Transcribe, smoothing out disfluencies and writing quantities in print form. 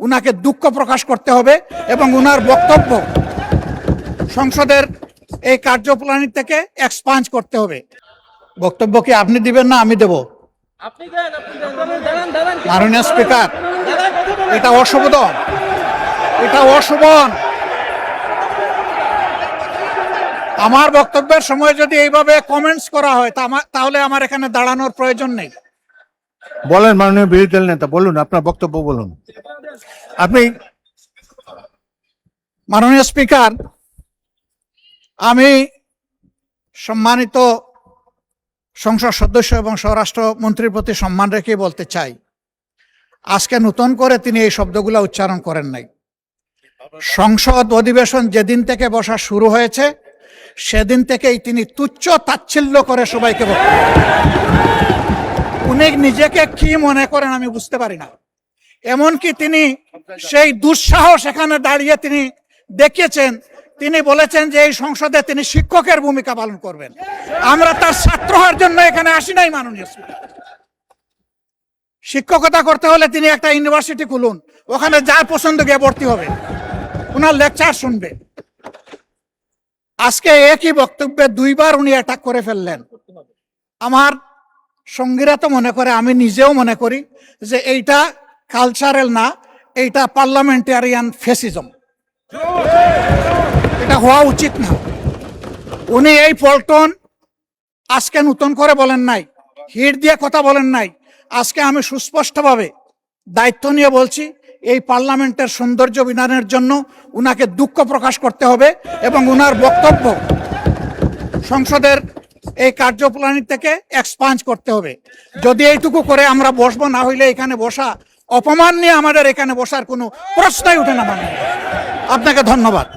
উনাকে দুঃখ প্রকাশ করতে হবে এবং উনার বক্তব্য সংসদের এই কার্যপ্রণালী থেকে এক্সপাঞ্জ করতে হবে। বক্তব্য কি আপনি দিবেন না আমি দেব? মাননীয় স্পিকার, এটা অশোভন, এটা অশোভন। আমার বক্তব্যের সময় যদি এইভাবে কমেন্টস করা হয় তাহলে আমার এখানে দাঁড়ানোর প্রয়োজন নেই। বলেন মাননীয় বিরোধী দল নেতা, বলুন আপনার বক্তব্য বলুন। আপনি মাননীয় স্পিকার, আমি সম্মানিত সংসদ সদস্য এবং স্বরাষ্ট্র মন্ত্রীর প্রতি সম্মান রেখে বলতে চাই, আজকে নতুন করে তিনি এই শব্দগুলো উচ্চারণ করেন নাই। সংসদ অধিবেশন যেদিন থেকে বসা শুরু হয়েছে সেদিন থেকেই তিনি তুচ্ছ তাচ্ছিল্য করে সবাইকে বক্তব্য, উনি নিজেকে কি মনে করেন আমি বুঝতে পারি না। এমনকি তিনি সেই দুঃসাহস এখানে দাঁড়িয়ে তিনি দেখিয়েছেন, তিনি বলেছেন যে এই সংসদে তিনি শিক্ষকের ভূমিকা পালন করবেন। আমরা তার ছাত্র হওয়ার জন্য এখানে আসি নাই। মাননীয় স্পিকার, শিক্ষকতা করতে হলে তিনি একটা ইউনিভার্সিটি খুলুন, ওখানে যার পছন্দ গিয়ে ভর্তি হবে, ওনার লেকচার শুনবে। আজকে একই বক্তব্যে দুইবার উনি অ্যাটাক করে ফেললেন। আমার সঙ্গীরা তো মনে করে, আমি নিজেও মনে করি যে এইটা কালচারাল না, এইটা পার্লামেন্টারিয়ান ফ্যাসিজম, এটা হওয়া উচিত না। উনি এই পল্টন আজকে নতুন করে বলেন নাই, হিট দিয়ে কথা বলেন নাই। আজকে আমি সুস্পষ্টভাবে দায়িত্ব নিয়ে বলছি, এই পার্লামেন্টের সৌন্দর্য বিধানের জন্য উনাকে দুঃখ প্রকাশ করতে হবে এবং উনার বক্তব্য সংসদের এই কার্যপ্রণালী থেকে এক্সপাঞ্জ করতে হবে। যদি এইটুকু করে আমরা বসবো, না হইলে এখানে বসা অপমান নিয়ে আমাদের এখানে বসার কোনো প্রশ্নই উঠে না। আপনাকে ধন্যবাদ।